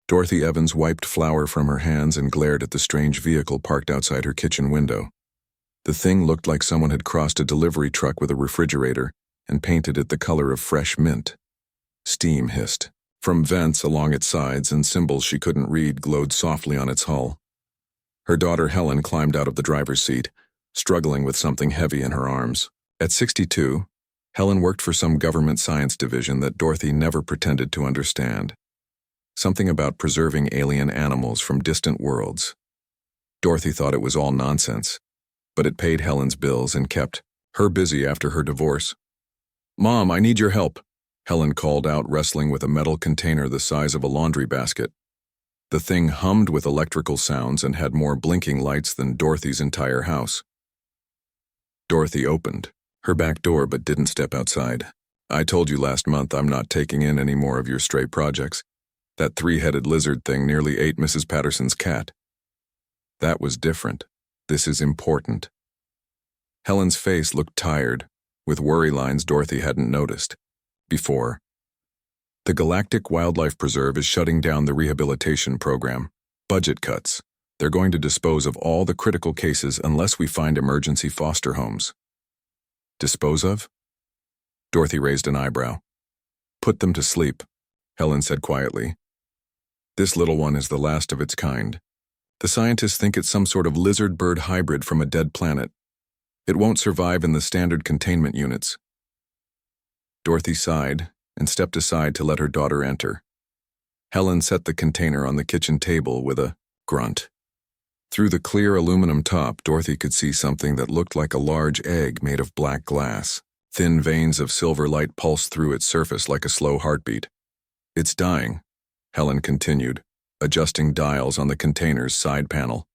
Dorothy Evans wiped flour from her hands and glared at the strange vehicle parked outside her kitchen window. The thing looked like someone had crossed a delivery truck with a refrigerator and painted it the color of fresh mint. Steam hissed from vents along its sides, and symbols she couldn't read glowed softly on its hull. Her daughter Helen climbed out of the driver's seat, struggling with something heavy in her arms. At 62, Helen worked for some government science division that Dorothy never pretended to understand. Something about preserving alien animals from distant worlds. Dorothy thought it was all nonsense, but it paid Helen's bills and kept her busy after her divorce. "Mom, I need your help," Helen called out, wrestling with a metal container the size of a laundry basket. The thing hummed with electrical sounds and had more blinking lights than Dorothy's entire house. Dorothy opened her back door but didn't step outside. "I told you last month I'm not taking in any more of your stray projects. That three-headed lizard thing nearly ate Mrs. Patterson's cat." "That was different. This is important." Helen's face looked tired, with worry lines Dorothy hadn't noticed before. "The Galactic Wildlife Preserve is shutting down the rehabilitation program. Budget cuts. They're going to dispose of all the critical cases unless we find emergency foster homes." "Dispose of?" Dorothy raised an eyebrow. "Put them to sleep," Helen said quietly. "This little one is the last of its kind. The scientists think it's some sort of lizard-bird hybrid from a dead planet. It won't survive in the standard containment units." Dorothy sighed and stepped aside to let her daughter enter. Helen set the container on the kitchen table with a grunt. Through the clear aluminum top, Dorothy could see something that looked like a large egg made of black glass. Thin veins of silver light pulsed through its surface like a slow heartbeat. "It's dying," Helen continued, adjusting dials on the container's side panel.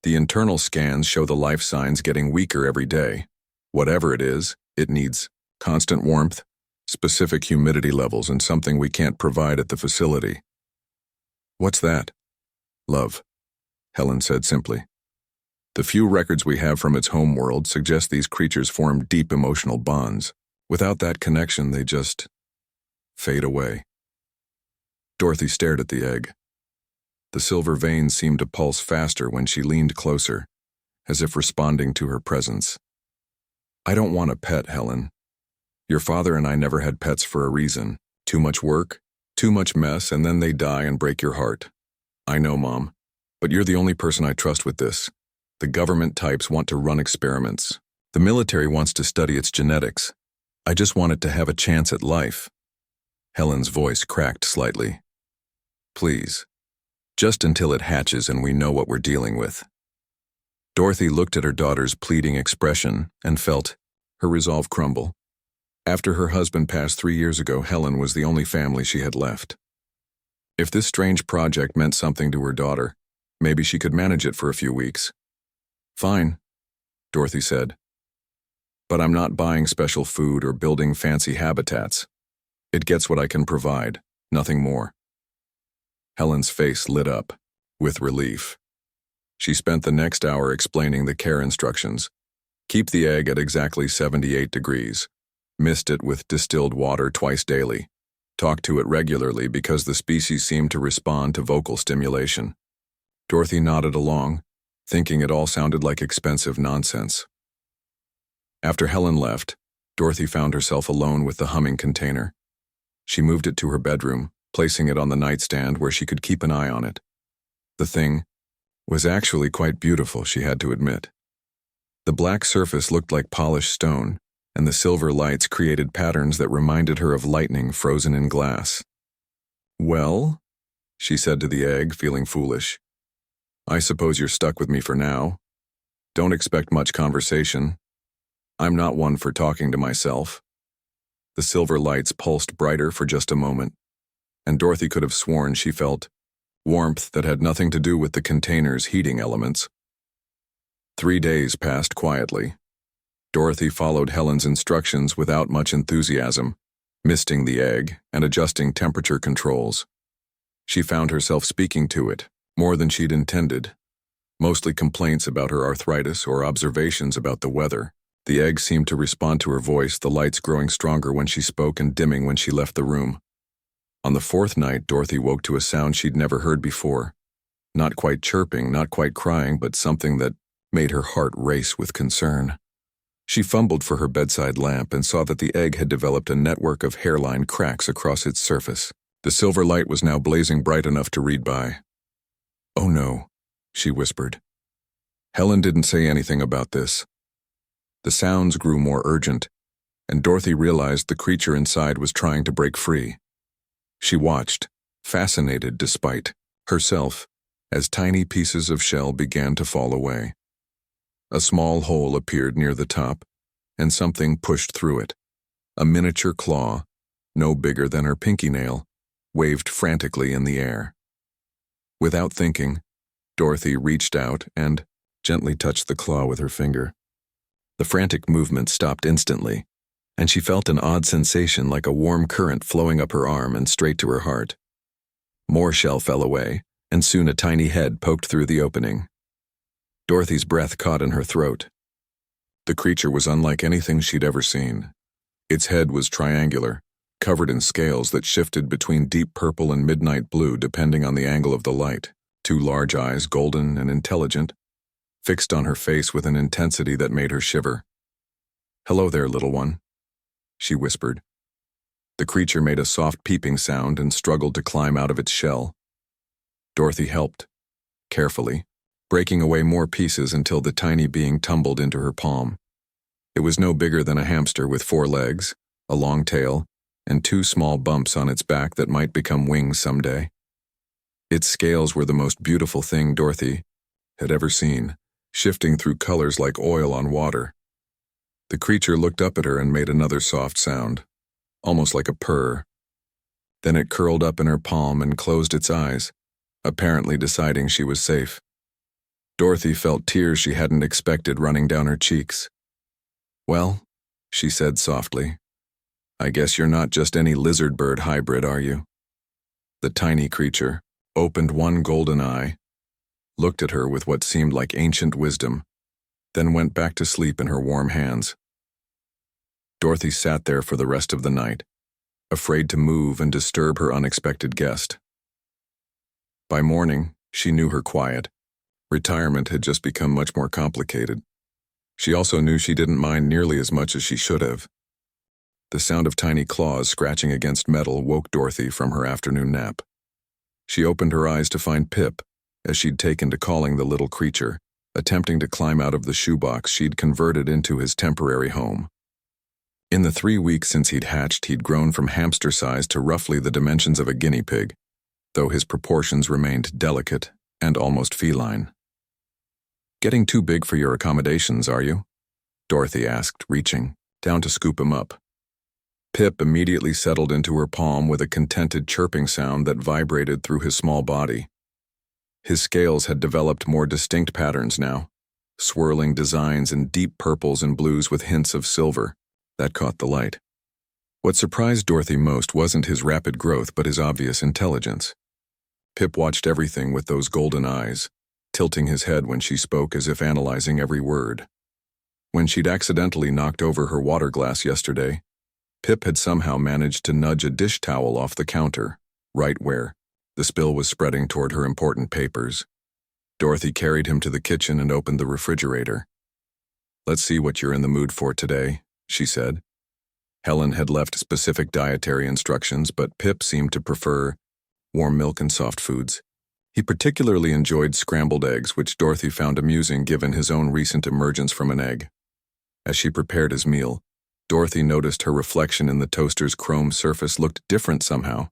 "The internal scans show the life signs getting weaker every day. Whatever it is, it needs constant warmth, specific humidity levels, and something we can't provide at the facility." "What's that?" "Love," Helen said simply. "The few records we have from its home world suggest these creatures form deep emotional bonds. Without that connection, they just fade away." Dorothy stared at the egg. The silver veins seemed to pulse faster when she leaned closer, as if responding to her presence. "I don't want a pet, Helen. Your father and I never had pets for a reason. Too much work, too much mess, and then they die and break your heart. I know, Mom, but you're the only person I trust with this. The government types want to run experiments. The military wants to study its genetics. I just want it to have a chance at life." Helen's voice cracked slightly. "Please, just until it hatches and we know what we're dealing with." Dorothy looked at her daughter's pleading expression and felt her resolve crumble. After her husband passed 3 years ago, Helen was the only family she had left. If this strange project meant something to her daughter, maybe she could manage it for a few weeks. "Fine," Dorothy said. "But I'm not buying special food or building fancy habitats. It gets what I can provide, nothing more." Helen's face lit up with relief. She spent the next hour explaining the care instructions. Keep the egg at exactly 78 degrees. Mist it with distilled water twice daily. Talk to it regularly because the species seemed to respond to vocal stimulation. Dorothy nodded along, thinking it all sounded like expensive nonsense. After Helen left, Dorothy found herself alone with the humming container. She moved it to her bedroom, placing it on the nightstand where she could keep an eye on it. The thing was actually quite beautiful, she had to admit. The black surface looked like polished stone, and the silver lights created patterns that reminded her of lightning frozen in glass. "Well," she said to the egg, feeling foolish. "I suppose you're stuck with me for now. Don't expect much conversation. I'm not one for talking to myself." The silver lights pulsed brighter for just a moment, and Dorothy could have sworn she felt warmth that had nothing to do with the container's heating elements. 3 days passed quietly. Dorothy followed Helen's instructions without much enthusiasm, misting the egg and adjusting temperature controls. She found herself speaking to it, more than she'd intended, mostly complaints about her arthritis or observations about the weather. The egg seemed to respond to her voice, the lights growing stronger when she spoke and dimming when she left the room. On the fourth night, Dorothy woke to a sound she'd never heard before. Not quite chirping, not quite crying, but something that made her heart race with concern. She fumbled for her bedside lamp and saw that the egg had developed a network of hairline cracks across its surface. The silver light was now blazing bright enough to read by. "Oh no," she whispered. Helen didn't say anything about this. The sounds grew more urgent, and Dorothy realized the creature inside was trying to break free. She watched, fascinated despite herself, as tiny pieces of shell began to fall away. A small hole appeared near the top, and something pushed through it. A miniature claw, no bigger than her pinky nail, waved frantically in the air. Without thinking, Dorothy reached out and gently touched the claw with her finger. The frantic movement stopped instantly, and she felt an odd sensation like a warm current flowing up her arm and straight to her heart. More shell fell away, and soon a tiny head poked through the opening. Dorothy's breath caught in her throat. The creature was unlike anything she'd ever seen. Its head was triangular, covered in scales that shifted between deep purple and midnight blue depending on the angle of the light. Two large eyes, golden and intelligent, fixed on her face with an intensity that made her shiver. "Hello there, little one," she whispered. The creature made a soft peeping sound and struggled to climb out of its shell. Dorothy helped, carefully, breaking away more pieces until the tiny being tumbled into her palm. It was no bigger than a hamster with 4 legs, a long tail, and 2 small bumps on its back that might become wings someday. Its scales were the most beautiful thing Dorothy had ever seen, shifting through colors like oil on water. The creature looked up at her and made another soft sound, almost like a purr. Then it curled up in her palm and closed its eyes, apparently deciding she was safe. Dorothy felt tears she hadn't expected running down her cheeks. "Well," she said softly, "I guess you're not just any lizard-bird hybrid, are you?" The tiny creature opened one golden eye, looked at her with what seemed like ancient wisdom, then went back to sleep in her warm hands. Dorothy sat there for the rest of the night, afraid to move and disturb her unexpected guest. By morning, she knew her quiet. Retirement had just become much more complicated. She also knew she didn't mind nearly as much as she should have. The sound of tiny claws scratching against metal woke Dorothy from her afternoon nap. She opened her eyes to find Pip, as she'd taken to calling the little creature, attempting to climb out of the shoebox she'd converted into his temporary home. In the 3 weeks since he'd hatched, he'd grown from hamster size to roughly the dimensions of a guinea pig, though his proportions remained delicate and almost feline. "Getting too big for your accommodations, are you?" Dorothy asked, reaching down to scoop him up. Pip immediately settled into her palm with a contented chirping sound that vibrated through his small body. His scales had developed more distinct patterns now, swirling designs in deep purples and blues with hints of silver that caught the light. What surprised Dorothy most wasn't his rapid growth but his obvious intelligence. Pip watched everything with those golden eyes, tilting his head when she spoke as if analyzing every word. When she'd accidentally knocked over her water glass yesterday, Pip had somehow managed to nudge a dish towel off the counter, right where the spill was spreading toward her important papers. Dorothy carried him to the kitchen and opened the refrigerator. "Let's see what you're in the mood for today," she said. Helen had left specific dietary instructions, but Pip seemed to prefer warm milk and soft foods. He particularly enjoyed scrambled eggs, which Dorothy found amusing given his own recent emergence from an egg. As she prepared his meal, Dorothy noticed her reflection in the toaster's chrome surface looked different somehow.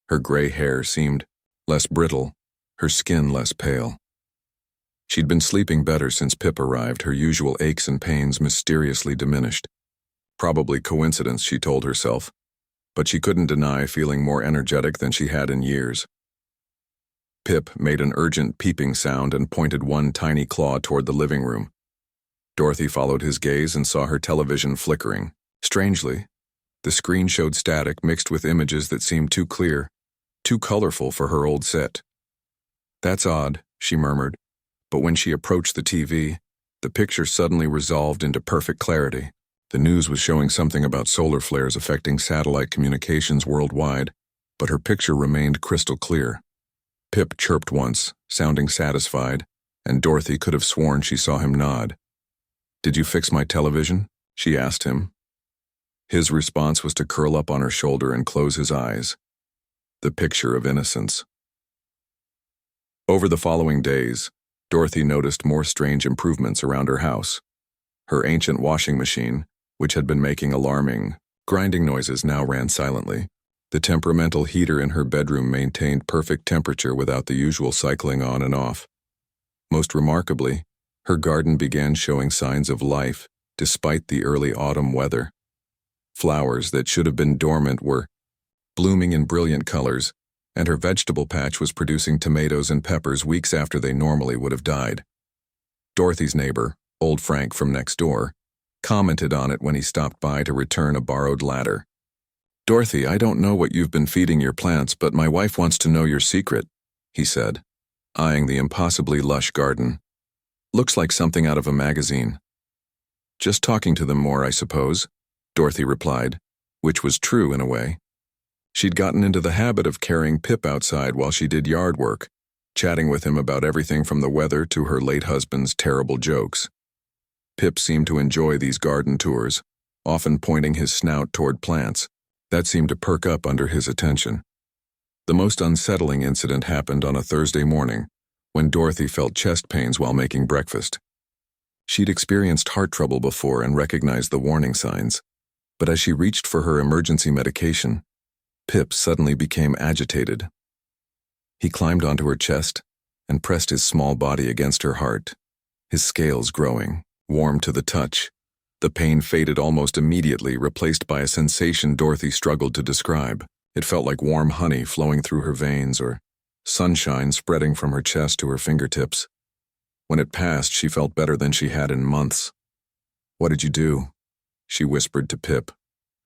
Her gray hair seemed less brittle, her skin less pale. She'd been sleeping better since Pip arrived, her usual aches and pains mysteriously diminished. Probably coincidence, she told herself, but she couldn't deny feeling more energetic than she had in years. Pip made an urgent peeping sound and pointed one tiny claw toward the living room. Dorothy followed his gaze and saw her television flickering. Strangely, the screen showed static mixed with images that seemed too clear, too colorful for her old set. "That's odd," she murmured, but when she approached the TV, the picture suddenly resolved into perfect clarity. The news was showing something about solar flares affecting satellite communications worldwide, but her picture remained crystal clear. Pip chirped once, sounding satisfied, and Dorothy could have sworn she saw him nod. "Did you fix my television?" she asked him. His response was to curl up on her shoulder and close his eyes. The picture of innocence. Over the following days, Dorothy noticed more strange improvements around her house. Her ancient washing machine, which had been making alarming, grinding noises, now ran silently. The temperamental heater in her bedroom maintained perfect temperature without the usual cycling on and off. Most remarkably, her garden began showing signs of life despite the early autumn weather. Flowers that should have been dormant were blooming in brilliant colors, and her vegetable patch was producing tomatoes and peppers weeks after they normally would have died. Dorothy's neighbor, old Frank from next door, commented on it when he stopped by to return a borrowed ladder. "Dorothy, I don't know what you've been feeding your plants, but my wife wants to know your secret," he said, eyeing the impossibly lush garden. "Looks like something out of a magazine." "Just talking to them more, I suppose," Dorothy replied, which was true in a way. She'd gotten into the habit of carrying Pip outside while she did yard work, chatting with him about everything from the weather to her late husband's terrible jokes. Pip seemed to enjoy these garden tours, often pointing his snout toward plants that seemed to perk up under his attention. The most unsettling incident happened on a Thursday morning, when Dorothy felt chest pains while making breakfast. She'd experienced heart trouble before and recognized the warning signs, but as she reached for her emergency medication, Pip suddenly became agitated. He climbed onto her chest and pressed his small body against her heart, his scales growing, warm to the touch. The pain faded almost immediately, replaced by a sensation Dorothy struggled to describe. It felt like warm honey flowing through her veins or sunshine spreading from her chest to her fingertips. When it passed, she felt better than she had in months. "What did you do?" she whispered to Pip,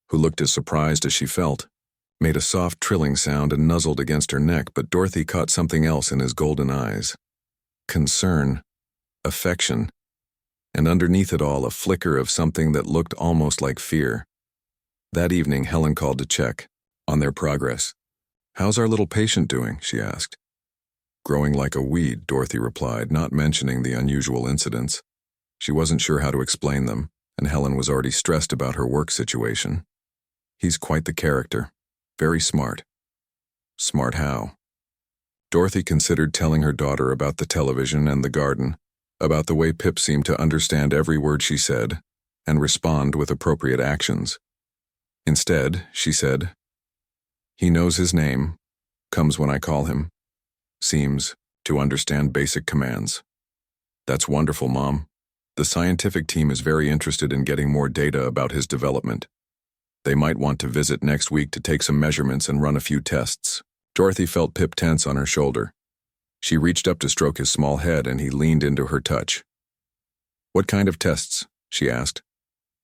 who looked as surprised as she felt. Made a soft trilling sound and nuzzled against her neck, but Dorothy caught something else in his golden eyes. Concern, affection, and underneath it all a flicker of something that looked almost like fear. That evening, Helen called to check on their progress. "How's our little patient doing?" she asked. "Growing like a weed," Dorothy replied, not mentioning the unusual incidents. She wasn't sure how to explain them, and Helen was already stressed about her work situation. "He's quite the character. Very smart." "Smart how?" Dorothy considered telling her daughter about the television and the garden, about the way Pip seemed to understand every word she said and respond with appropriate actions. Instead, she said, "He knows his name, comes when I call him, seems to understand basic commands." "That's wonderful, Mom. The scientific team is very interested in getting more data about his development. They might want to visit next week to take some measurements and run a few tests." Dorothy felt Pip tense on her shoulder. She reached up to stroke his small head and he leaned into her touch. "What kind of tests?" she asked.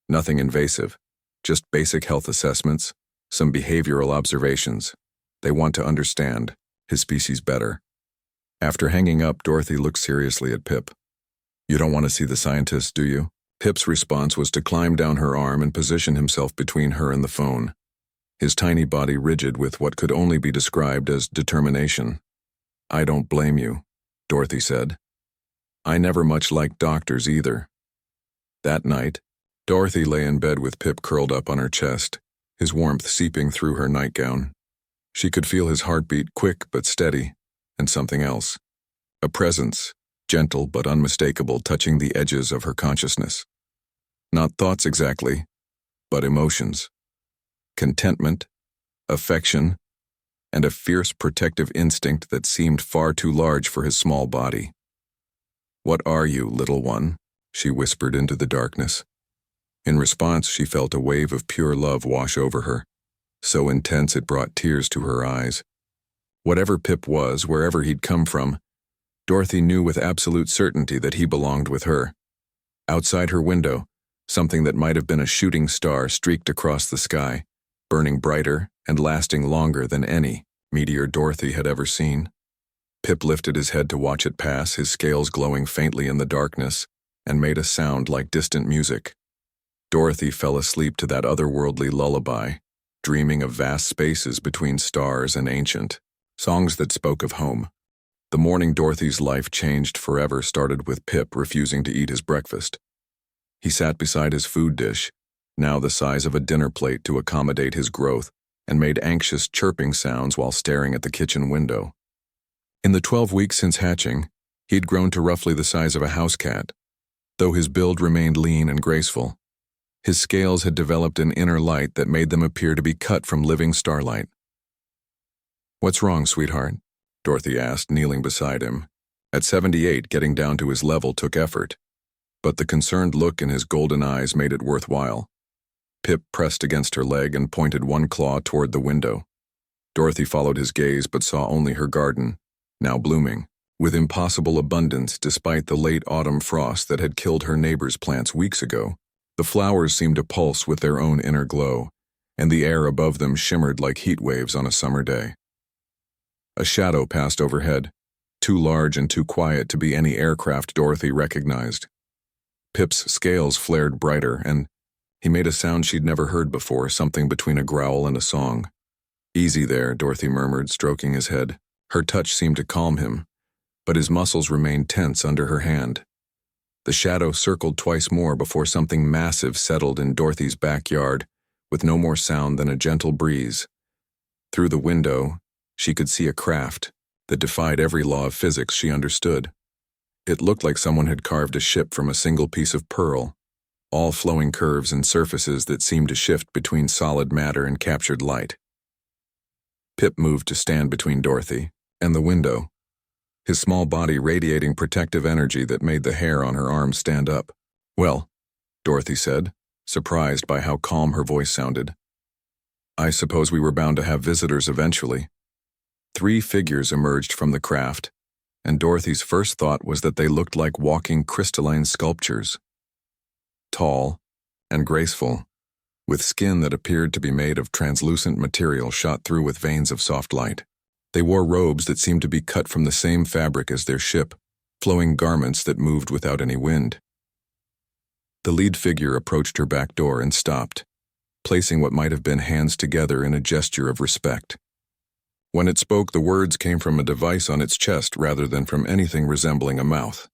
"Nothing invasive, just basic health assessments, some behavioral observations. They want to understand his species better." After hanging up, Dorothy looked seriously at Pip. "You don't want to see the scientists, do you?" Pip's response was to climb down her arm and position himself between her and the phone, his tiny body rigid with what could only be described as determination. "I don't blame you," Dorothy said. "I never much liked doctors either." That night, Dorothy lay in bed with Pip curled up on her chest, his warmth seeping through her nightgown. She could feel his heartbeat, quick but steady, and something else. A presence, gentle but unmistakable, touching the edges of her consciousness. Not thoughts exactly, but emotions. Contentment, affection, and a fierce protective instinct that seemed far too large for his small body. "What are you, little one?" she whispered into the darkness. In response, she felt a wave of pure love wash over her, so intense it brought tears to her eyes. Whatever Pip was, wherever he'd come from, Dorothy knew with absolute certainty that he belonged with her. Outside her window, something that might have been a shooting star streaked across the sky, burning brighter and lasting longer than any meteor Dorothy had ever seen. Pip lifted his head to watch it pass, his scales glowing faintly in the darkness, and made a sound like distant music. Dorothy fell asleep to that otherworldly lullaby, dreaming of vast spaces between stars and ancient songs that spoke of home. The morning Dorothy's life changed forever started with Pip refusing to eat his breakfast. He sat beside his food dish, now the size of a dinner plate to accommodate his growth, and made anxious chirping sounds while staring at the kitchen window. In the 12 weeks since hatching, he'd grown to roughly the size of a house cat. Though his build remained lean and graceful, his scales had developed an inner light that made them appear to be cut from living starlight. "What's wrong, sweetheart?" Dorothy asked, kneeling beside him. At 78, getting down to his level took effort, but the concerned look in his golden eyes made it worthwhile. Pip pressed against her leg and pointed one claw toward the window. Dorothy followed his gaze but saw only her garden, now blooming, with impossible abundance despite the late autumn frost that had killed her neighbor's plants weeks ago. The flowers seemed to pulse with their own inner glow, and the air above them shimmered like heat waves on a summer day. A shadow passed overhead, too large and too quiet to be any aircraft Dorothy recognized. Pip's scales flared brighter, and he made a sound she'd never heard before, something between a growl and a song. "Easy there," Dorothy murmured, stroking his head. Her touch seemed to calm him, but his muscles remained tense under her hand. The shadow circled twice more before something massive settled in Dorothy's backyard, with no more sound than a gentle breeze. Through the window, she could see a craft that defied every law of physics she understood. It looked like someone had carved a ship from a single piece of pearl, all flowing curves and surfaces that seemed to shift between solid matter and captured light. Pip moved to stand between Dorothy and the window, his small body radiating protective energy that made the hair on her arms stand up. "Well," Dorothy said, surprised by how calm her voice sounded. "I suppose we were bound to have visitors eventually." 3 figures emerged from the craft, and Dorothy's first thought was that they looked like walking crystalline sculptures. Tall and graceful, with skin that appeared to be made of translucent material shot through with veins of soft light. They wore robes that seemed to be cut from the same fabric as their ship, flowing garments that moved without any wind. The lead figure approached her back door and stopped, placing what might have been hands together in a gesture of respect. When it spoke, the words came from a device on its chest rather than from anything resembling a mouth.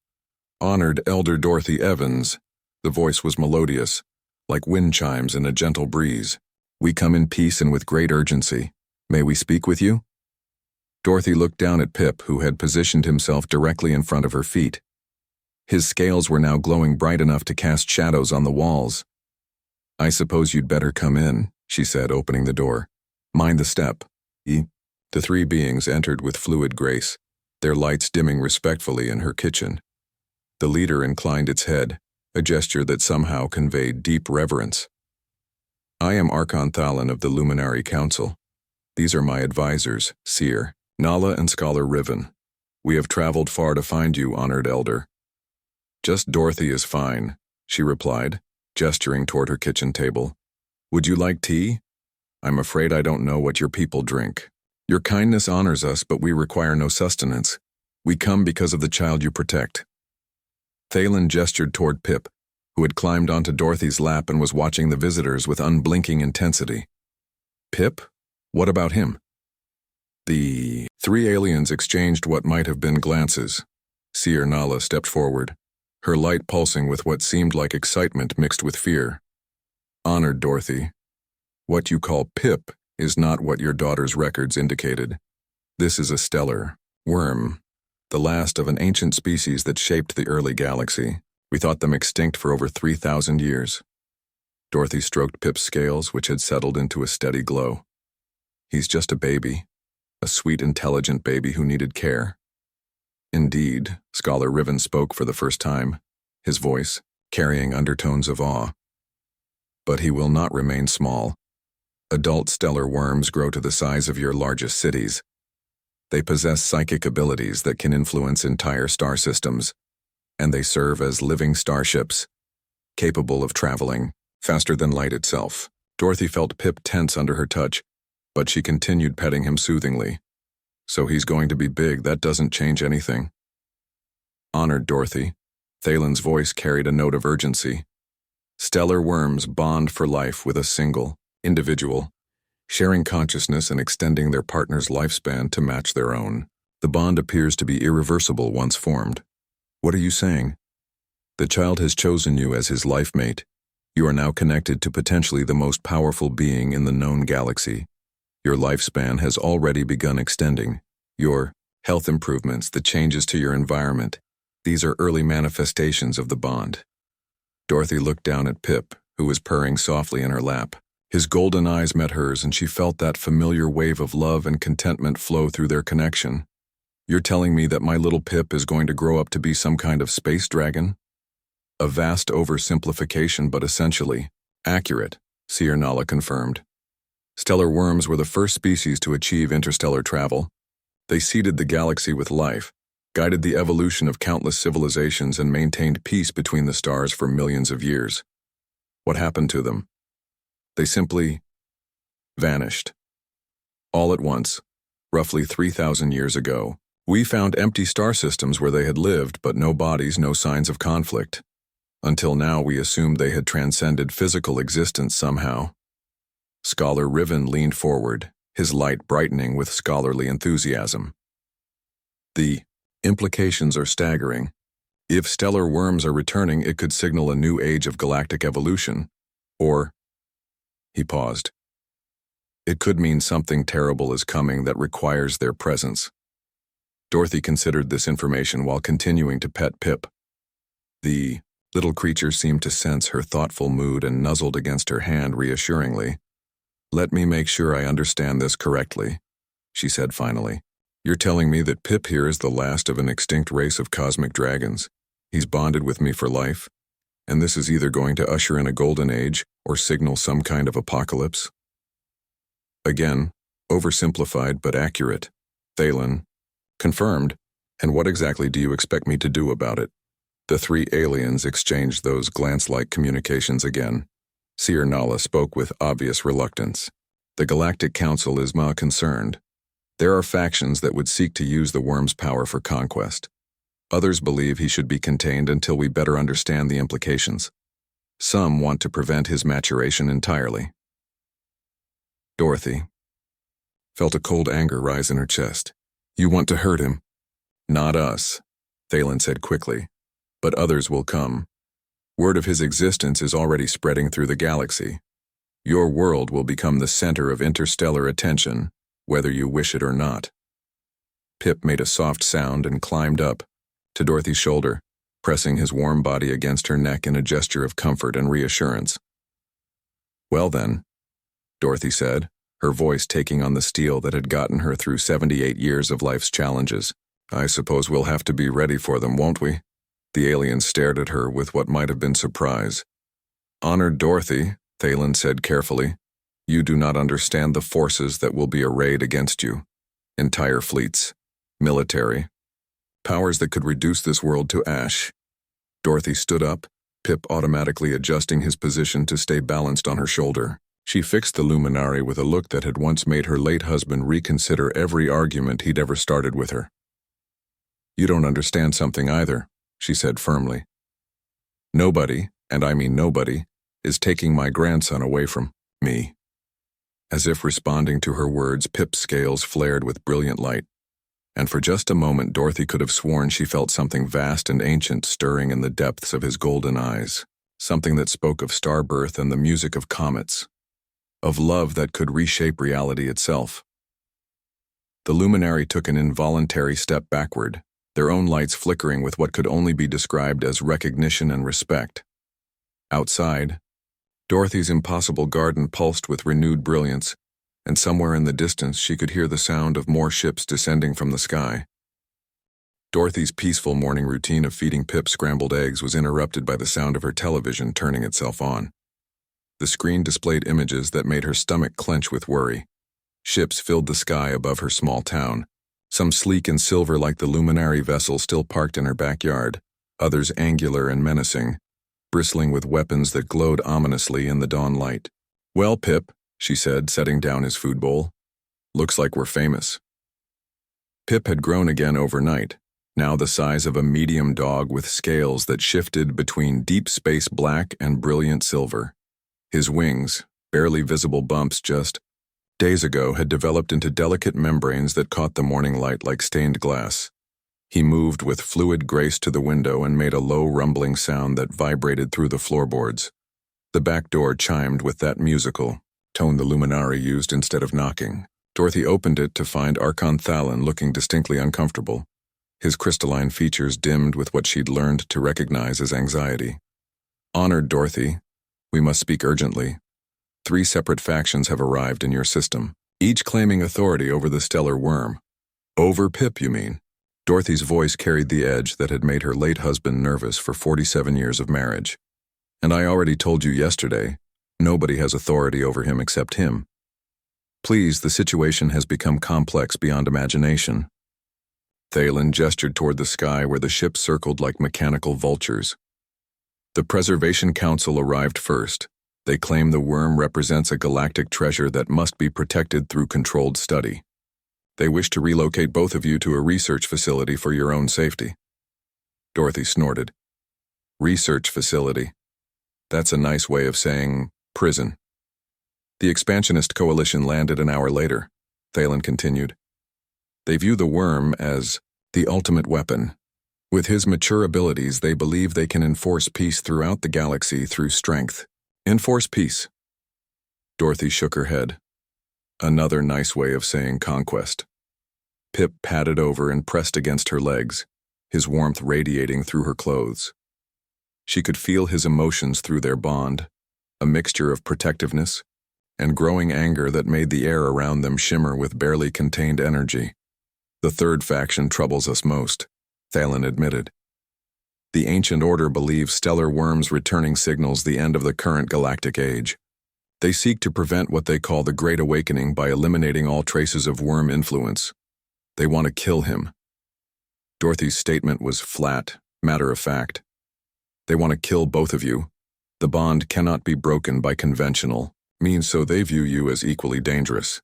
"Honored Elder Dorothy Evans," the voice was melodious, like wind chimes in a gentle breeze. "We come in peace and with great urgency. May we speak with you?" Dorothy looked down at Pip, who had positioned himself directly in front of her feet. His scales were now glowing bright enough to cast shadows on the walls. "I suppose you'd better come in," she said, opening the door. "Mind the step." The 3 beings entered with fluid grace, their lights dimming respectfully in her kitchen. The leader inclined its head, a gesture that somehow conveyed deep reverence. "I am Archon Thalan of the Luminary Council. These are my advisors, Seer, Nala and Scholar Riven. We have traveled far to find you, honored elder." "Just Dorothy is fine," she replied, gesturing toward her kitchen table. "Would you like tea? I'm afraid I don't know what your people drink. Your kindness honors us, but we require no sustenance. We come because of the child you protect." Thalan gestured toward Pip, who had climbed onto Dorothy's lap and was watching the visitors with unblinking intensity. "Pip? What about him?" The 3 aliens exchanged what might have been glances. Seer Nala stepped forward, her light pulsing with what seemed like excitement mixed with fear. "Honored Dorothy, what you call Pip is not what your daughter's records indicated. This is a stellar worm, the last of an ancient species that shaped the early galaxy. We thought them extinct for over 3,000 years. Dorothy stroked Pip's scales, which had settled into a steady glow. "He's just a baby, a sweet, intelligent baby who needed care." "Indeed," Scholar Riven spoke for the first time, his voice carrying undertones of awe. "But he will not remain small. Adult stellar worms grow to the size of your largest cities. They possess psychic abilities that can influence entire star systems, and they serve as living starships, capable of traveling faster than light itself." Dorothy felt Pip tense under her touch, but she continued petting him soothingly. "So he's going to be big, that doesn't change anything." "Honored Dorothy," Thalan's voice carried a note of urgency. "Stellar worms bond for life with a single individual. sharing consciousness and extending their partner's lifespan to match their own. The bond appears to be irreversible once formed. What are you saying? The child has chosen you as his life mate. You are now connected to potentially the most powerful being in the known galaxy. Your lifespan has already begun extending. Your health improvements, the changes to your environment, these are early manifestations of the bond. Dorothy looked down at Pip, who was purring softly in her lap. His golden eyes met hers, and she felt that familiar wave of love and contentment flow through their connection. You're telling me that my little Pip is going to grow up to be some kind of space dragon? A vast oversimplification, but essentially accurate, Seer Nala confirmed. Stellar worms were the first species to achieve interstellar travel. They seeded the galaxy with life, guided the evolution of countless civilizations, and maintained peace between the stars for millions of years. What happened to them? They simply vanished. All at once, roughly 3,000 years ago. We found empty star systems where they had lived, but no bodies, no signs of conflict. Until now, we assumed they had transcended physical existence somehow. Scholar Riven leaned forward, his light brightening with scholarly enthusiasm. The implications are staggering. If stellar worms are returning, it could signal a new age of galactic evolution. Or, he paused. It could mean something terrible is coming that requires their presence. Dorothy considered this information while continuing to pet Pip. The little creature seemed to sense her thoughtful mood and nuzzled against her hand reassuringly. Let me make sure I understand this correctly, she said finally. You're telling me that Pip here is the last of an extinct race of cosmic dragons. He's bonded with me for life, and this is either going to usher in a golden age or signal some kind of apocalypse? Again, oversimplified but accurate. Thalen. Confirmed. And what exactly do you expect me to do about it? The three aliens exchanged those glance-like communications again. Seer Nala spoke with obvious reluctance. The Galactic Council is concerned. There are factions that would seek to use the worm's power for conquest. Others believe he should be contained until we better understand the implications. Some want to prevent his maturation entirely. Dorothy felt a cold anger rise in her chest. You want to hurt him? Not us, Thalen said quickly. But others will come. Word of his existence is already spreading through the galaxy. Your world will become the center of interstellar attention, whether you wish it or not. Pip made a soft sound and climbed up to Dorothy's shoulder, pressing his warm body against her neck in a gesture of comfort and reassurance. Well then, Dorothy said, her voice taking on the steel that had gotten her through 78 years of life's challenges. I suppose we'll have to be ready for them, won't we? The alien stared at her with what might have been surprise. Honored Dorothy, Thalen said carefully, you do not understand the forces that will be arrayed against you. Entire fleets, military, powers that could reduce this world to ash. Dorothy stood up, Pip automatically adjusting his position to stay balanced on her shoulder. She fixed the luminary with a look that had once made her late husband reconsider every argument he'd ever started with her. You don't understand something either, she said firmly. Nobody, and I mean nobody, is taking my grandson away from me. As if responding to her words, Pip's scales flared with brilliant light, and for just a moment Dorothy could have sworn she felt something vast and ancient stirring in the depths of his golden eyes, something that spoke of starbirth and the music of comets, of love that could reshape reality itself. The luminary took an involuntary step backward, their own lights flickering with what could only be described as recognition and respect. Outside, Dorothy's impossible garden pulsed with renewed brilliance, and somewhere in the distance she could hear the sound of more ships descending from the sky. Dorothy's peaceful morning routine of feeding Pip scrambled eggs was interrupted by the sound of her television turning itself on. The screen displayed images that made her stomach clench with worry. Ships filled the sky above her small town, some sleek and silver like the luminary vessel still parked in her backyard, others angular and menacing, bristling with weapons that glowed ominously in the dawn light. Well, Pip, she said, setting down his food bowl. Looks like we're famous. Pip had grown again overnight, now the size of a medium dog with scales that shifted between deep space black and brilliant silver. His wings, barely visible bumps just days ago had developed into delicate membranes that caught the morning light like stained glass. He moved with fluid grace to the window and made a low rumbling sound that vibrated through the floorboards. The back door chimed with that musical tone the luminari used instead of knocking. Dorothy opened it to find Archon Thalon looking distinctly uncomfortable, his crystalline features dimmed with what she'd learned to recognize as anxiety. "Honored Dorothy, we must speak urgently. 3 separate factions have arrived in your system, each claiming authority over the stellar worm." "Over Pip, you mean?" Dorothy's voice carried the edge that had made her late husband nervous for 47 years of marriage. "And I already told you yesterday, nobody has authority over him except him. Please, the situation has become complex beyond imagination." Thalon gestured toward the sky where the ships circled like mechanical vultures. "The Preservation Council arrived first. They claim the worm represents a galactic treasure that must be protected through controlled study. They wish to relocate both of you to a research facility for your own safety." Dorothy snorted. "Research facility? That's a nice way of saying prison." "The Expansionist Coalition landed an hour later," Thalon continued. "They view the worm as the ultimate weapon. With his mature abilities, they believe they can enforce peace throughout the galaxy through strength." "Enforce peace?" Dorothy shook her head. "Another nice way of saying conquest." Pip padded over and pressed against her legs, his warmth radiating through her clothes. She could feel his emotions through their bond, a mixture of protectiveness and growing anger that made the air around them shimmer with barely contained energy. "The 3rd faction troubles us most," Thalon admitted. "The Ancient Order believes stellar worms returning signals the end of the current galactic age. They seek to prevent what they call the Great Awakening by eliminating all traces of worm influence. They want to kill him." Dorothy's statement was flat, matter-of-fact. "They want to kill both of you. The bond cannot be broken by conventional means, so they view you as equally dangerous."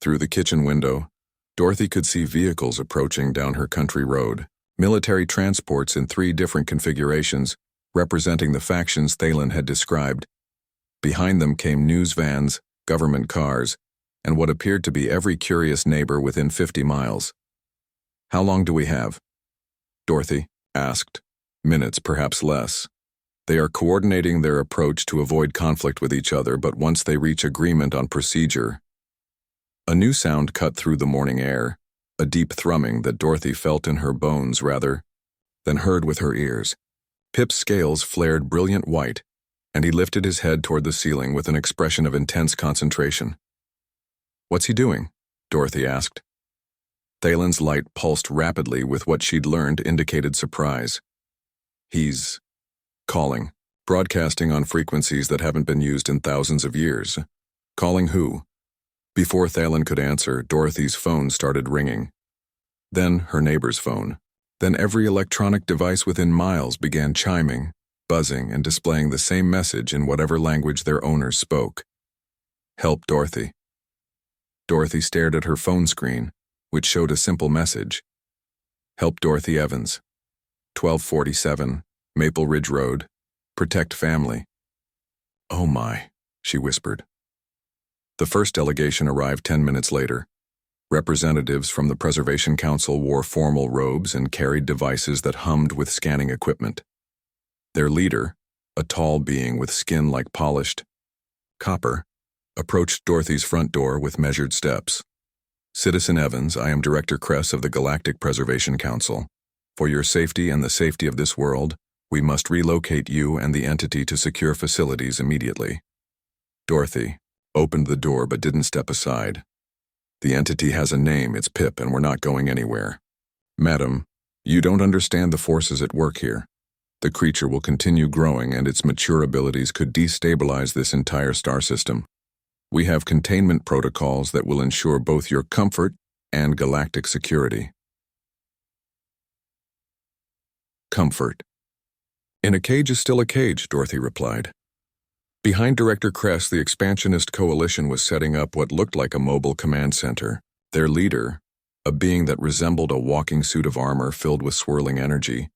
Through the kitchen window, Dorothy could see vehicles approaching down her country road, military transports in 3 different configurations, representing the factions Thalon had described. Behind them came news vans, government cars, and what appeared to be every curious neighbor within 50 miles. "How long do we have?" Dorothy asked. "Minutes, perhaps less. They are coordinating their approach to avoid conflict with each other, but once they reach agreement on procedure." A new sound cut through the morning air, a deep thrumming that Dorothy felt in her bones rather than heard with her ears. Pip's scales flared brilliant white, and he lifted his head toward the ceiling with an expression of intense concentration. "What's he doing?" Dorothy asked. Thalon's light pulsed rapidly with what she'd learned indicated surprise. "He's calling, broadcasting on frequencies that haven't been used in thousands of years." "Calling who?" Before Thalon could answer, Dorothy's phone started ringing. Then her neighbor's phone. Then every electronic device within miles began chiming, buzzing, and displaying the same message in whatever language their owners spoke. "Help Dorothy." Dorothy stared at her phone screen, which showed a simple message. "Help Dorothy Evans. 1247, Maple Ridge Road. Protect family." "Oh my," she whispered. The first delegation arrived 10 minutes later. Representatives from the Preservation Council wore formal robes and carried devices that hummed with scanning equipment. Their leader, a tall being with skin like polished copper, approached Dorothy's front door with measured steps. "Citizen Evans, I am Director Kress of the Galactic Preservation Council. For your safety and the safety of this world, we must relocate you and the entity to secure facilities immediately." Dorothy opened the door but didn't step aside. "The entity has a name, it's Pip, and we're not going anywhere." "Madam, you don't understand the forces at work here. The creature will continue growing and its mature abilities could destabilize this entire star system. We have containment protocols that will ensure both your comfort and galactic security." Comfort. "In a cage is still a cage," Dorothy replied. Behind Director Kress, the Expansionist Coalition was setting up what looked like a mobile command center. Their leader, a being that resembled a walking suit of armor filled with swirling energy,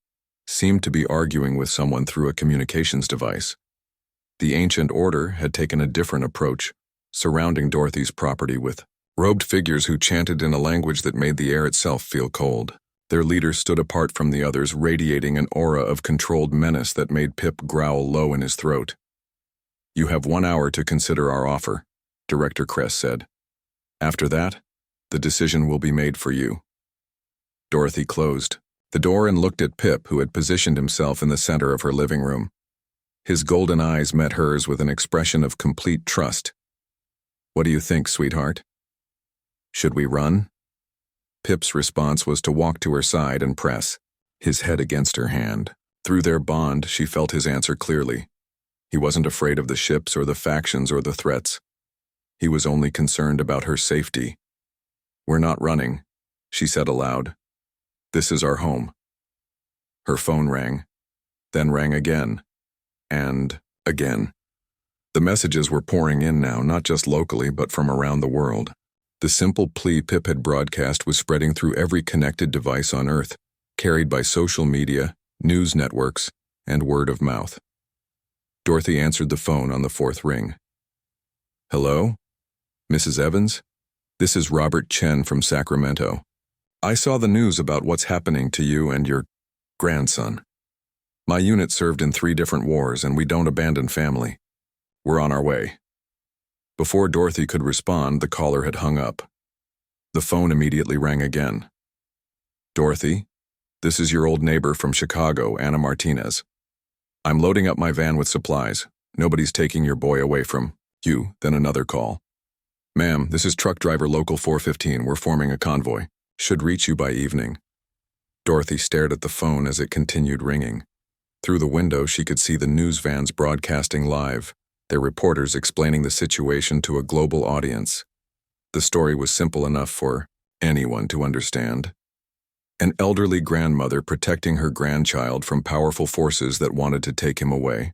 seemed to be arguing with someone through a communications device. The Ancient Order had taken a different approach, surrounding Dorothy's property with robed figures who chanted in a language that made the air itself feel cold. Their leader stood apart from the others, radiating an aura of controlled menace that made Pip growl low in his throat. "You have 1 hour to consider our offer," Director Kress said. "After that, the decision will be made for you." Dorothy closed the door and looked at Pip, who had positioned himself in the center of her living room. His golden eyes met hers with an expression of complete trust. "What do you think, sweetheart? Should we run?" Pip's response was to walk to her side and press his head against her hand. Through their bond, she felt his answer clearly. He wasn't afraid of the ships or the factions or the threats. He was only concerned about her safety. "We're not running," she said aloud. "This is our home." Her phone rang, then rang again, and again. The messages were pouring in now, not just locally, but from around the world. The simple plea Pip had broadcast was spreading through every connected device on Earth, carried by social media, news networks, and word of mouth. Dorothy answered the phone on the 4th ring. "Hello? Mrs. Evans? This is Robert Chen from Sacramento. I saw the news about what's happening to you and your grandson. My unit served in 3 different wars, and we don't abandon family. We're on our way." Before Dorothy could respond, the caller had hung up. The phone immediately rang again. "Dorothy, this is your old neighbor from Chicago, Anna Martinez. I'm loading up my van with supplies. Nobody's taking your boy away from you." Then another call. "Ma'am, this is truck driver local 415. We're forming a convoy. Should reach you by evening." Dorothy stared at the phone as it continued ringing. Through the window, she could see the news vans broadcasting live, their reporters explaining the situation to a global audience. The story was simple enough for anyone to understand. An elderly grandmother protecting her grandchild from powerful forces that wanted to take him away.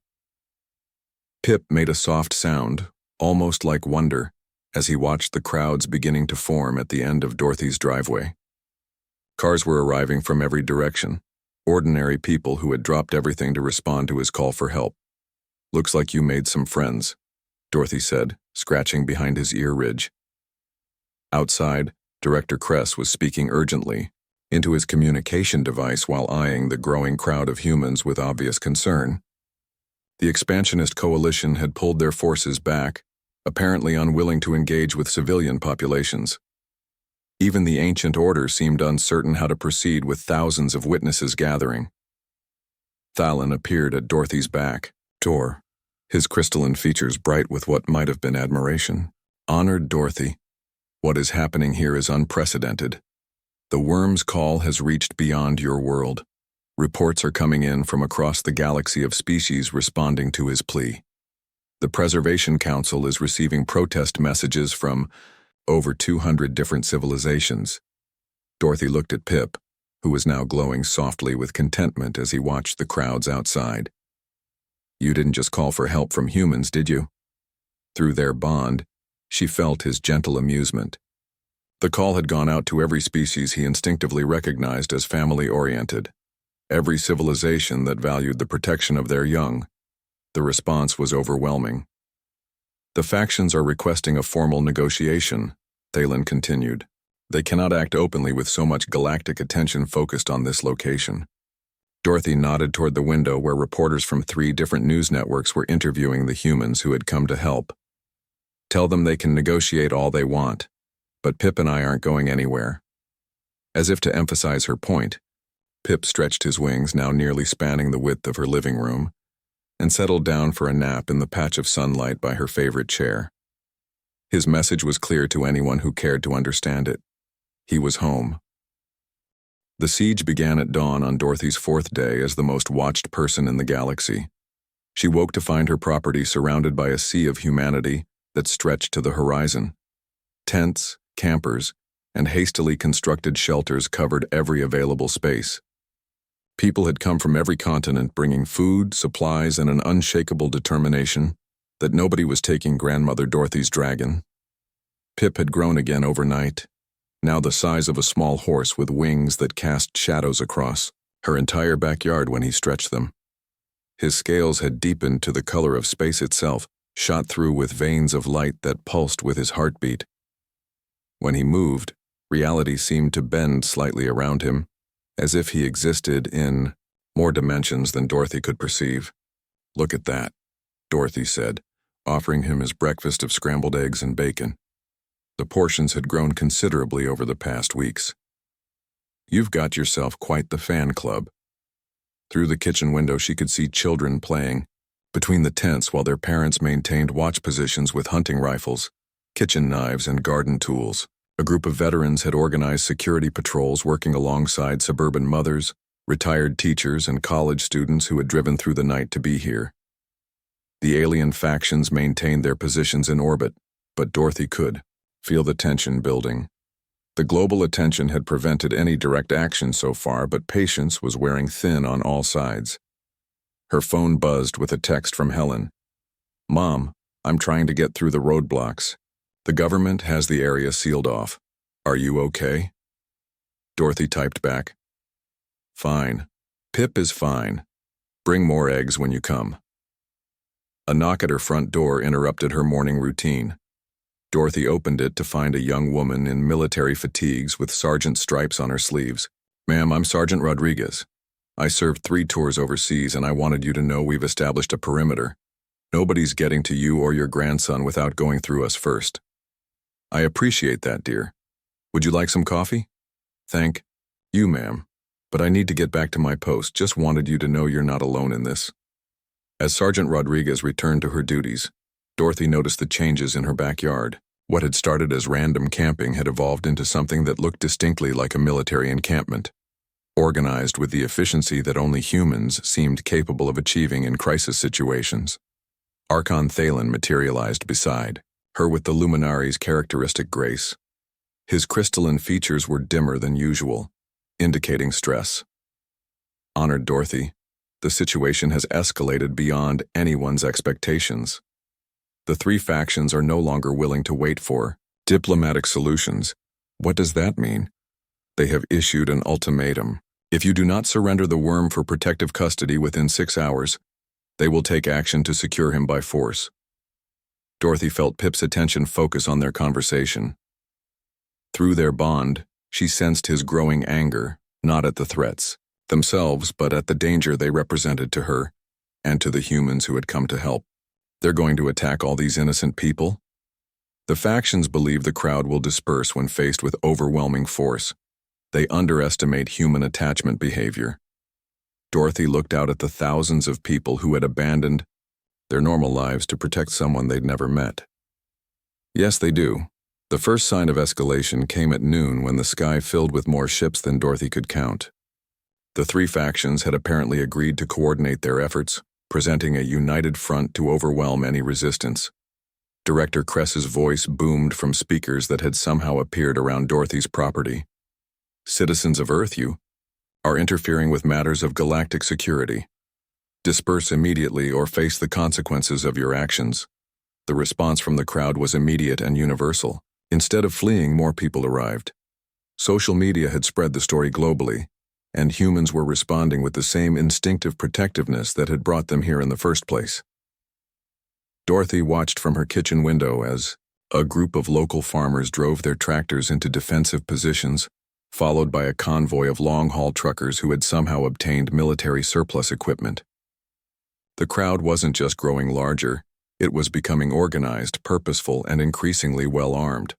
Pip made a soft sound, almost like wonder, as he watched the crowds beginning to form at the end of Dorothy's driveway. Cars were arriving from every direction, ordinary people who had dropped everything to respond to his call for help. "Looks like you made some friends," Dorothy said, scratching behind his ear ridge. Outside, Director Kress was speaking urgently into his communication device while eyeing the growing crowd of humans with obvious concern. The expansionist coalition had pulled their forces back, apparently unwilling to engage with civilian populations. Even the ancient order seemed uncertain how to proceed with thousands of witnesses gathering. Thalen appeared at Dorothy's back door, his crystalline features bright with what might have been admiration. "Honored Dorothy, what is happening here is unprecedented. The worm's call has reached beyond your world. Reports are coming in from across the galaxy of species responding to his plea. The Preservation Council is receiving protest messages from over 200 different civilizations." Dorothy looked at Pip, who was now glowing softly with contentment as he watched the crowds outside. "You didn't just call for help from humans, did you?" Through their bond, she felt his gentle amusement. The call had gone out to every species he instinctively recognized as family-oriented, every civilization that valued the protection of their young. The response was overwhelming. "The factions are requesting a formal negotiation," Thalen continued. "They cannot act openly with so much galactic attention focused on this location." Dorothy nodded toward the window where reporters from 3 different news networks were interviewing the humans who had come to help. "Tell them they can negotiate all they want, but Pip and I aren't going anywhere." As if to emphasize her point, Pip stretched his wings, now nearly spanning the width of her living room, and settled down for a nap in the patch of sunlight by her favorite chair. His message was clear to anyone who cared to understand it. He was home. The siege began at dawn on Dorothy's 4th day as the most watched person in the galaxy. She woke to find her property surrounded by a sea of humanity that stretched to the horizon. Tents, campers, and hastily constructed shelters covered every available space. People had come from every continent bringing food, supplies, and an unshakable determination that nobody was taking Grandmother Dorothy's dragon. Pip had grown again overnight, now the size of a small horse with wings that cast shadows across her entire backyard when he stretched them. His scales had deepened to the color of space itself, shot through with veins of light that pulsed with his heartbeat. When he moved, reality seemed to bend slightly around him, as if he existed in more dimensions than Dorothy could perceive. "Look at that," Dorothy said, offering him his breakfast of scrambled eggs and bacon. The portions had grown considerably over the past weeks. "You've got yourself quite the fan club." Through the kitchen window she could see children playing between the tents while their parents maintained watch positions with hunting rifles, kitchen knives, and garden tools. A group of veterans had organized security patrols working alongside suburban mothers, retired teachers, and college students who had driven through the night to be here. The alien factions maintained their positions in orbit, but Dorothy could feel the tension building. The global attention had prevented any direct action so far, but patience was wearing thin on all sides. Her phone buzzed with a text from Helen. "Mom, I'm trying to get through the roadblocks. The government has the area sealed off. Are you okay?" Dorothy typed back, "Fine. Pip is fine. Bring more eggs when you come." A knock at her front door interrupted her morning routine. Dorothy opened it to find a young woman in military fatigues with sergeant stripes on her sleeves. "Ma'am, I'm Sergeant Rodriguez. I served 3 tours overseas and I wanted you to know we've established a perimeter. Nobody's getting to you or your grandson without going through us first." "I appreciate that, dear. Would you like some coffee?" "Thank you, ma'am. But I need to get back to my post. Just wanted you to know you're not alone in this." As Sergeant Rodriguez returned to her duties, Dorothy noticed the changes in her backyard. What had started as random camping had evolved into something that looked distinctly like a military encampment, organized with the efficiency that only humans seemed capable of achieving in crisis situations. Archon Thalen materialized beside her with the Luminari's characteristic grace. His crystalline features were dimmer than usual, indicating stress. "Honored Dorothy, the situation has escalated beyond anyone's expectations. The 3 factions are no longer willing to wait for diplomatic solutions." "What does that mean?" "They have issued an ultimatum. If you do not surrender the worm for protective custody within 6 hours, they will take action to secure him by force." Dorothy felt Pip's attention focus on their conversation. Through their bond, she sensed his growing anger, not at the threats themselves, but at the danger they represented to her and to the humans who had come to help. "They're going to attack all these innocent people?" "The factions believe the crowd will disperse when faced with overwhelming force. They underestimate human attachment behavior." Dorothy looked out at the thousands of people who had abandoned their normal lives to protect someone they'd never met. "Yes, they do. The first sign of escalation came at noon when the sky filled with more ships than Dorothy could count. The 3 factions had apparently agreed to coordinate their efforts, presenting a united front to overwhelm any resistance. Director Kress's voice boomed from speakers that had somehow appeared around Dorothy's property. "Citizens of Earth, you are interfering with matters of galactic security. Disperse immediately or face the consequences of your actions." The response from the crowd was immediate and universal. Instead of fleeing, more people arrived. Social media had spread the story globally, and humans were responding with the same instinctive protectiveness that had brought them here in the first place. Dorothy watched from her kitchen window as a group of local farmers drove their tractors into defensive positions, followed by a convoy of long-haul truckers who had somehow obtained military surplus equipment. The crowd wasn't just growing larger, it was becoming organized, purposeful, and increasingly well-armed.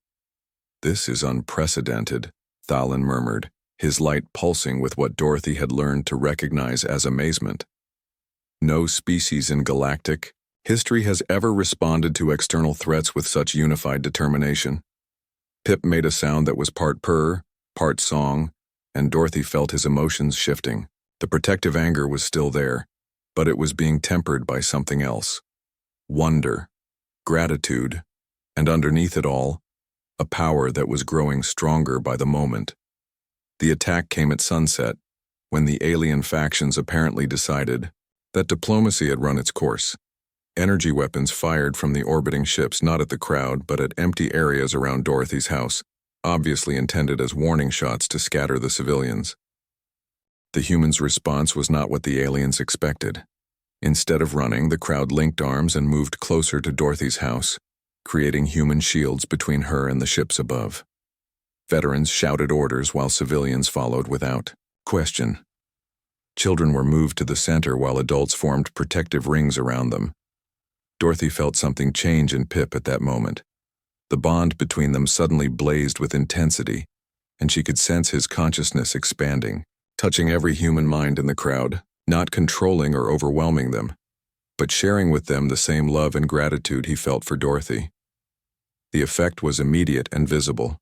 "This is unprecedented," Thalen murmured, his light pulsing with what Dorothy had learned to recognize as amazement. No species in galactic history has ever responded to external threats with such unified determination. Pip made a sound that was part purr, part song, and Dorothy felt his emotions shifting. The protective anger was still there, but it was being tempered by something else. Wonder, gratitude, and underneath it all, a power that was growing stronger by the moment. The attack came at sunset, when the alien factions apparently decided that diplomacy had run its course. Energy weapons fired from the orbiting ships not at the crowd but at empty areas around Dorothy's house, obviously intended as warning shots to scatter the civilians. The humans' response was not what the aliens expected. Instead of running, the crowd linked arms and moved closer to Dorothy's house, creating human shields between her and the ships above. Veterans shouted orders while civilians followed without question. Children were moved to the center while adults formed protective rings around them. Dorothy felt something change in Pip at that moment. The bond between them suddenly blazed with intensity, and she could sense his consciousness expanding, touching every human mind in the crowd, not controlling or overwhelming them, but sharing with them the same love and gratitude he felt for Dorothy. The effect was immediate and visible.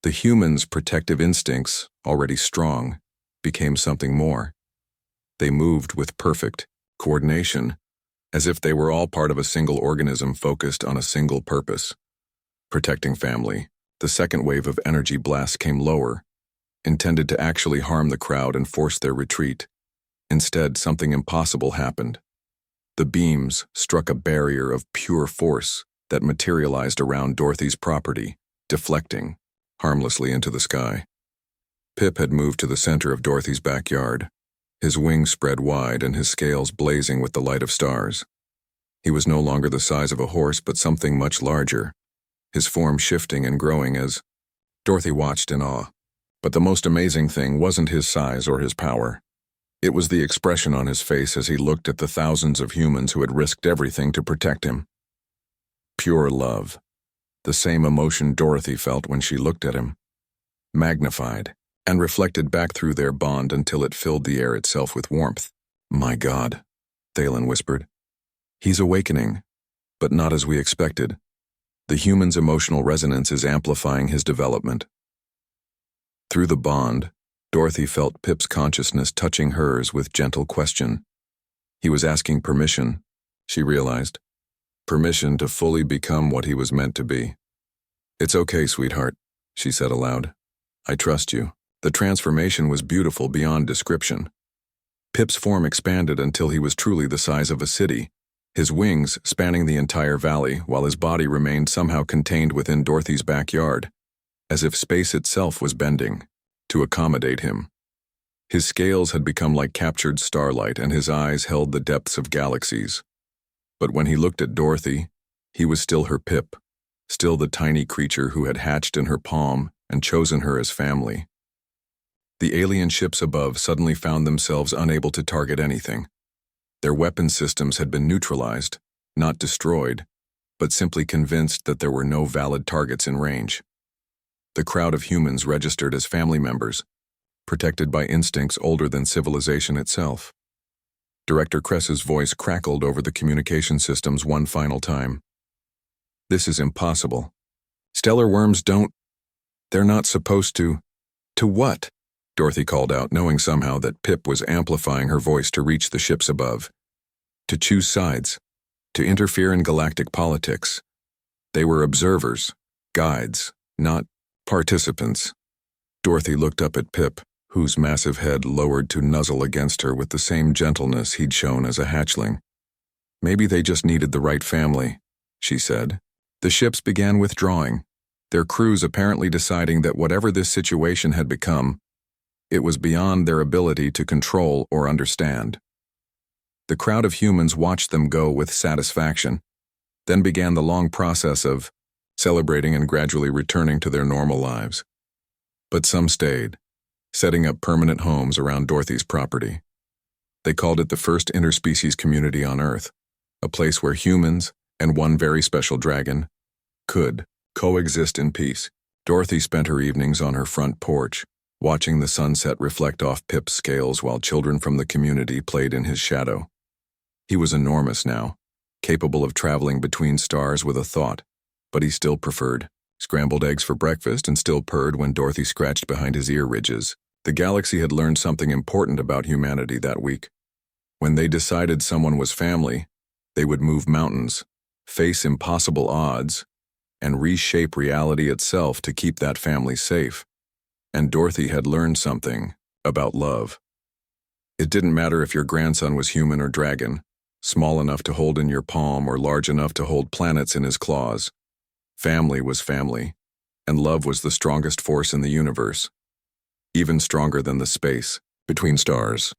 The humans' protective instincts, already strong, became something more. They moved with perfect coordination, as if they were all part of a single organism focused on a single purpose. Protecting family. The second wave of energy blasts came lower, intended to actually harm the crowd and force their retreat. Instead, something impossible happened. The beams struck a barrier of pure force that materialized around Dorothy's property, deflecting harmlessly into the sky. Pip had moved to the center of Dorothy's backyard, his wings spread wide and his scales blazing with the light of stars. He was no longer the size of a horse, but something much larger, his form shifting and growing as Dorothy watched in awe. But the most amazing thing wasn't his size or his power. It was the expression on his face as he looked at the thousands of humans who had risked everything to protect him. Pure love. The same emotion Dorothy felt when she looked at him. Magnified and reflected back through their bond until it filled the air itself with warmth. "My God," Thalen whispered. "He's awakening, but not as we expected. The human's emotional resonance is amplifying his development." Through the bond, Dorothy felt Pip's consciousness touching hers with gentle question. He was asking permission, she realized. Permission to fully become what he was meant to be. "It's okay, sweetheart," she said aloud. "I trust you." The transformation was beautiful beyond description. Pip's form expanded until he was truly the size of a city, his wings spanning the entire valley while his body remained somehow contained within Dorothy's backyard, as if space itself was bending to accommodate him. His scales had become like captured starlight and his eyes held the depths of galaxies. But when he looked at Dorothy, he was still her Pip, still the tiny creature who had hatched in her palm and chosen her as family. The alien ships above suddenly found themselves unable to target anything. Their weapon systems had been neutralized, not destroyed, but simply convinced that there were no valid targets in range. The crowd of humans registered as family members, protected by instincts older than civilization itself. Director Kress's voice crackled over the communication systems one final time. "This is impossible. Stellar worms they're not supposed to." "To what?" Dorothy called out, knowing somehow that Pip was amplifying her voice to reach the ships above. "To choose sides, to interfere in galactic politics. They were observers, guides, not participants." Dorothy looked up at Pip, whose massive head lowered to nuzzle against her with the same gentleness he'd shown as a hatchling. "Maybe they just needed the right family," she said. The ships began withdrawing, their crews apparently deciding that whatever this situation had become, it was beyond their ability to control or understand. The crowd of humans watched them go with satisfaction, then began the long process of celebrating and gradually returning to their normal lives. But some stayed, setting up permanent homes around Dorothy's property. They called it the first interspecies community on Earth, a place where humans and one very special dragon could coexist in peace. Dorothy spent her evenings on her front porch, watching the sunset reflect off Pip's scales while children from the community played in his shadow. He was enormous now, capable of traveling between stars with a thought, but he still preferred scrambled eggs for breakfast and still purred when Dorothy scratched behind his ear ridges. The galaxy had learned something important about humanity that week. When they decided someone was family, they would move mountains, face impossible odds, and reshape reality itself to keep that family safe. And Dorothy had learned something about love. It didn't matter if your grandson was human or dragon, small enough to hold in your palm or large enough to hold planets in his claws. Family was family, and love was the strongest force in the universe, even stronger than the space between stars.